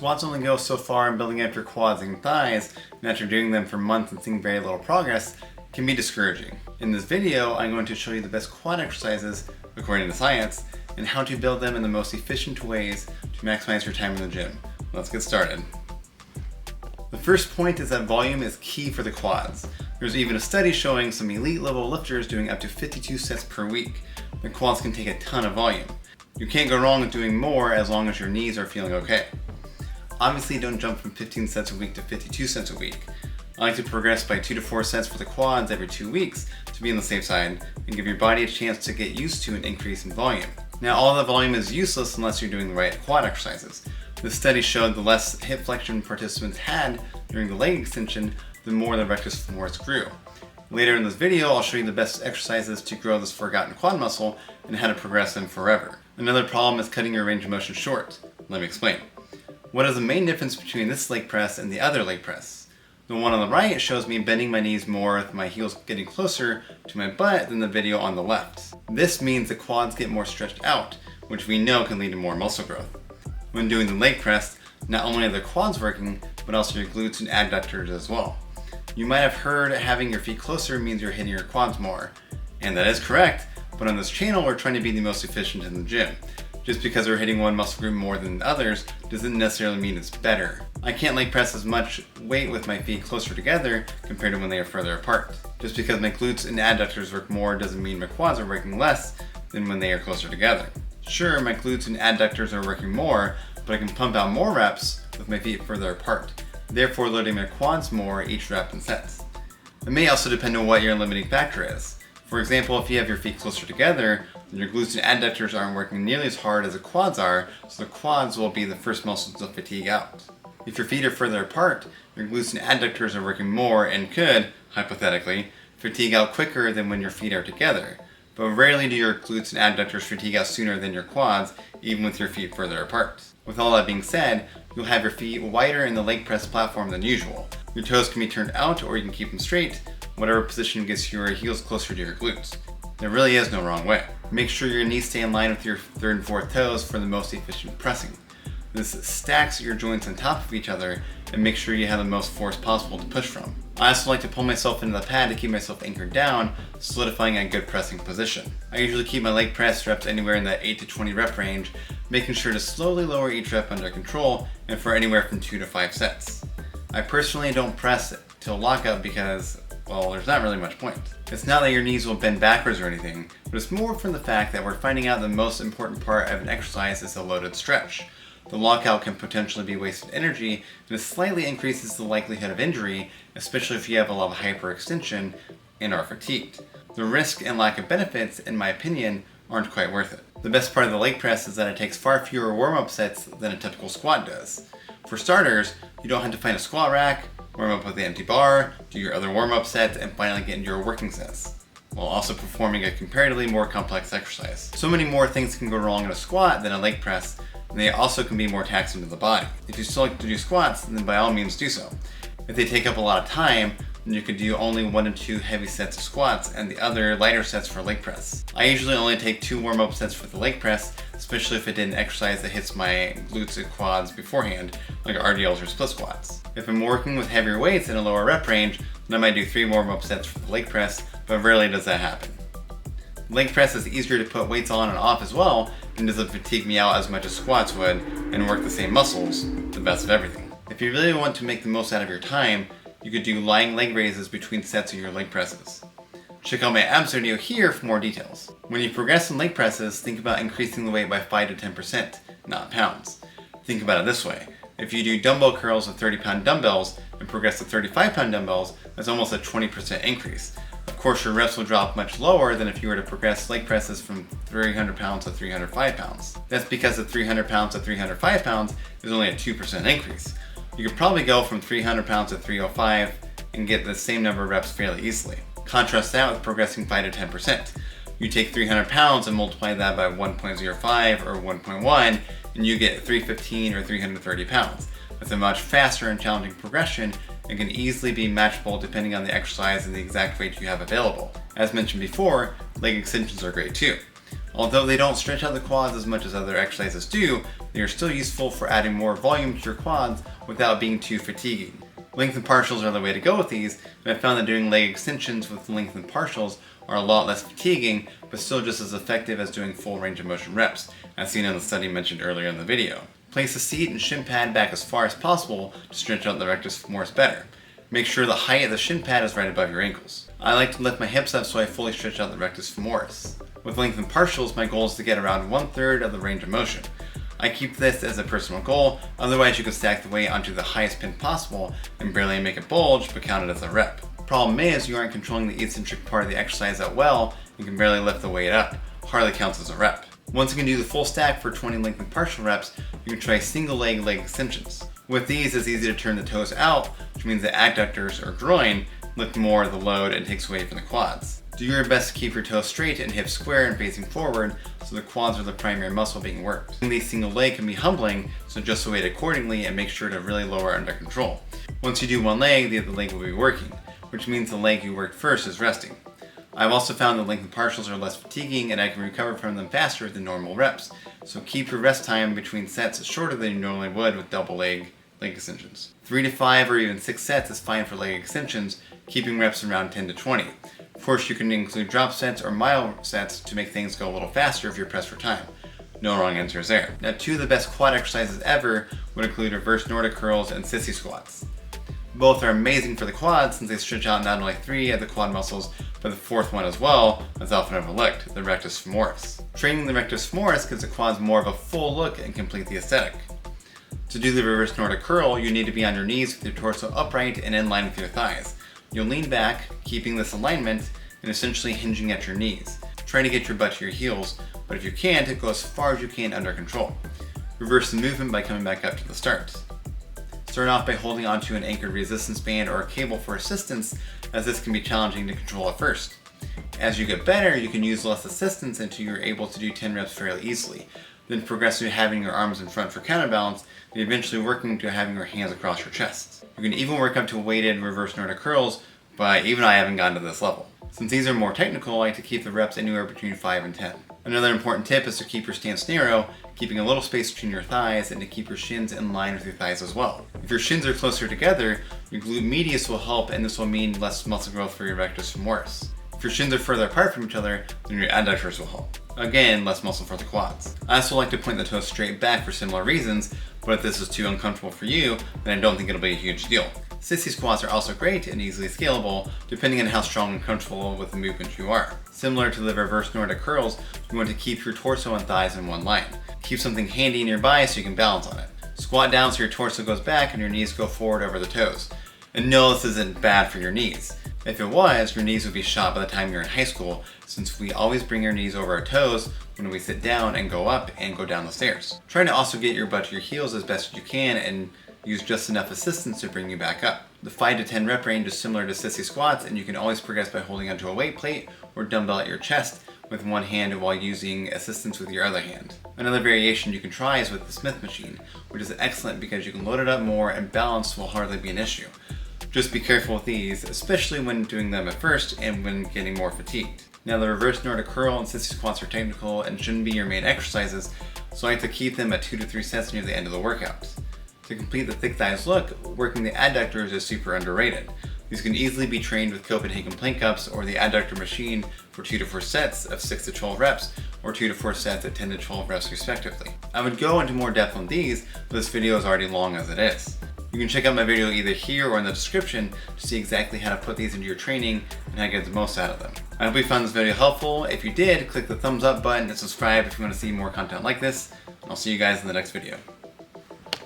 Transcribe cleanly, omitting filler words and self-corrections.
Squats only go so far in building up your quads and thighs, and after doing them for months and seeing very little progress, can be discouraging. In this video, I'm going to show you the best quad exercises, according to science, and how to build them in the most efficient ways to maximize your time in the gym. Let's get started. The first point is that volume is key for the quads. There's even a study showing some elite level lifters doing up to 52 sets per week. The quads can take a ton of volume. You can't go wrong with doing more as long as your knees are feeling okay. Obviously, don't jump from 15 sets a week to 52 sets a week. I like to progress by 2 to 4 sets for the quads every 2 weeks to be on the safe side and give your body a chance to get used to an increase in volume. Now, all that volume is useless unless you're doing the right quad exercises. This study showed the less hip flexion participants had during the leg extension, the more the rectus femoris grew. Later in this video, I'll show you the best exercises to grow this forgotten quad muscle and how to progress them forever. Another problem is cutting your range of motion short. Let me explain. What is the main difference between this leg press and the other leg press? The one on the right shows me bending my knees more with my heels getting closer to my butt than the video on the left. This means the quads get more stretched out, which we know can lead to more muscle growth. When doing the leg press, not only are the quads working, but also your glutes and adductors as well. You might have heard having your feet closer means you're hitting your quads more. And that is correct, but on this channel we're trying to be the most efficient in the gym. Just because we're hitting one muscle group more than others doesn't necessarily mean it's better. I can't leg press as much weight with my feet closer together compared to when they are further apart. Just because my glutes and adductors work more doesn't mean my quads are working less than when they are closer together. Sure, my glutes and adductors are working more, but I can pump out more reps with my feet further apart, therefore loading my quads more each rep in sets. It may also depend on what your limiting factor is. For example, if you have your feet closer together, then your glutes and adductors aren't working nearly as hard as the quads are, so the quads will be the first muscles to fatigue out. If your feet are further apart, your glutes and adductors are working more and could, hypothetically, fatigue out quicker than when your feet are together. But rarely do your glutes and adductors fatigue out sooner than your quads, even with your feet further apart. With all that being said, you'll have your feet wider in the leg press platform than usual. Your toes can be turned out or you can keep them straight, whatever position gets your heels closer to your glutes. There really is no wrong way. Make sure your knees stay in line with your third and fourth toes for the most efficient pressing. This stacks your joints on top of each other and make sure you have the most force possible to push from. I also like to pull myself into the pad to keep myself anchored down, solidifying a good pressing position. I usually keep my leg press reps anywhere in that 8 to 20 rep range, making sure to slowly lower each rep under control and for anywhere from 2 to 5 sets. I personally don't press till lockout because, well, there's not really much point. It's not that your knees will bend backwards or anything, but it's more from the fact that we're finding out the most important part of an exercise is a loaded stretch. The lockout can potentially be wasted energy, and it slightly increases the likelihood of injury, especially if you have a lot of hyperextension and are fatigued. The risk and lack of benefits, in my opinion, aren't quite worth it. The best part of the leg press is that it takes far fewer warm-up sets than a typical squat does. For starters, you don't have to find a squat rack, warm up with the empty bar, do your other warm-up sets, and finally get into your working sets, while also performing a comparatively more complex exercise. So many more things can go wrong in a squat than a leg press, and they also can be more taxing to the body. If you still like to do squats, then by all means do so. If they take up a lot of time, then you could do only 1 to 2 heavy sets of squats and the other lighter sets for leg press. I usually only take 2 warm-up sets for the leg press, especially if I did an exercise that hits my glutes and quads beforehand, like RDLs or split squats. If I'm working with heavier weights in a lower rep range, then I might do 3 warm-up sets for the leg press, but rarely does that happen. Leg press is easier to put weights on and off as well, and doesn't fatigue me out as much as squats would, and work the same muscles, the best of everything. If you really want to make the most out of your time, you could do lying leg raises between sets of your leg presses. Check out my abs video here for more details. When you progress in leg presses, think about increasing the weight by 5 to 10%, not pounds. Think about it this way. If you do dumbbell curls with 30-pound dumbbells and progress to 35-pound dumbbells, that's almost a 20% increase. Of course, your reps will drop much lower than if you were to progress leg presses from 300 pounds to 305 pounds. That's because the 300 pounds to 305 pounds is only a 2% increase. You could probably go from 300 pounds to 305 and get the same number of reps fairly easily. Contrast that with progressing 5 to 10%. You take 300 pounds and multiply that by 1.05 or 1.1 and you get 315 or 330 pounds. That's a much faster and challenging progression and can easily be matchable depending on the exercise and the exact weight you have available. As mentioned before, leg extensions are great too. Although they don't stretch out the quads as much as other exercises do, they are still useful for adding more volume to your quads without being too fatiguing. Lengthened partials are the way to go with these, and I found that doing leg extensions with lengthened partials are a lot less fatiguing, but still just as effective as doing full range of motion reps, as seen in the study mentioned earlier in the video. Place the seat and shin pad back as far as possible to stretch out the rectus femoris better. Make sure the height of the shin pad is right above your ankles. I like to lift my hips up so I fully stretch out the rectus femoris. With lengthened partials, my goal is to get around 1/3 of the range of motion. I keep this as a personal goal, otherwise you can stack the weight onto the highest pin possible and barely make it bulge but count it as a rep. Problem is, you aren't controlling the eccentric part of the exercise that well and can barely lift the weight up. Hardly counts as a rep. Once you can do the full stack for 20 lengthened partial reps, you can try single leg extensions. With these, it's easy to turn the toes out, which means the adductors or groin lift more of the load and takes away from the quads. Do your best to keep your toes straight and hips square and facing forward so the quads are the primary muscle being worked. Doing these single leg can be humbling, so adjust the weight accordingly and make sure to really lower under control. Once you do one leg, the other leg will be working, which means the leg you worked first is resting. I've also found that lengthened partials are less fatiguing and I can recover from them faster than normal reps, so keep your rest time between sets shorter than you normally would with double leg extensions. 3 to 5 or even 6 sets is fine for leg extensions, keeping reps around 10 to 20. Of course, you can include drop sets or mile sets to make things go a little faster if you're pressed for time. No wrong answers there. Now, 2 of the best quad exercises ever would include reverse Nordic curls and sissy squats. Both are amazing for the quads since they stretch out not only 3 of the quad muscles, but the 4th one as well, that's often overlooked, the rectus femoris. Training the rectus femoris gives the quads more of a full look and complete the aesthetic. To do the reverse Nordic curl, you need to be on your knees with your torso upright and in line with your thighs. You'll lean back, keeping this alignment, and essentially hinging at your knees. Try to get your butt to your heels, but if you can't, go as far as you can under control. Reverse the movement by coming back up to the start. Start off by holding onto an anchored resistance band or a cable for assistance, as this can be challenging to control at first. As you get better, you can use less assistance until you're able to do 10 reps fairly easily. Then progress to having your arms in front for counterbalance, and eventually working to having your hands across your chest. You can even work up to weighted reverse Nordic curls, but even I haven't gotten to this level. Since these are more technical, I like to keep the reps anywhere between 5 and 10. Another important tip is to keep your stance narrow, keeping a little space between your thighs, and to keep your shins in line with your thighs as well. If your shins are closer together, your glute medius will help, and this will mean less muscle growth for your rectus femoris. If your shins are further apart from each other, then your adductors will help. Again, less muscle for the quads. I also like to point the toes straight back for similar reasons, but if this is too uncomfortable for you, then I don't think it'll be a huge deal. Sissy squats are also great and easily scalable, depending on how strong and comfortable with the movement you are. Similar to the reverse Nordic curls, you want to keep your torso and thighs in one line. Keep something handy nearby so you can balance on it. Squat down so your torso goes back and your knees go forward over the toes. And no, this isn't bad for your knees. If it was, your knees would be shot by the time you're in high school, since we always bring our knees over our toes when we sit down and go up and go down the stairs. Try to also get your butt to your heels as best as you can and use just enough assistance to bring you back up. The 5 to 10 rep range is similar to sissy squats, and you can always progress by holding onto a weight plate or dumbbell at your chest with one hand while using assistance with your other hand. Another variation you can try is with the Smith machine, which is excellent because you can load it up more and balance will hardly be an issue. Just be careful with these, especially when doing them at first and when getting more fatigued. Now, the reverse Nordic curl and sissy squats are technical and shouldn't be your main exercises, so I like to keep them at 2 to 3 sets near the end of the workout. To complete the thick thighs look, working the adductors is super underrated. These can easily be trained with Copenhagen plank ups or the adductor machine for 2 to 4 sets of 6 to 12 reps or 2 to 4 sets of 10 to 12 reps respectively. I would go into more depth on these, but this video is already long as it is. You can check out my video either here or in the description to see exactly how to put these into your training and how to get the most out of them. I hope you found this video helpful. If you did, click the thumbs up button and subscribe if you want to see more content like this. I'll see you guys in the next video.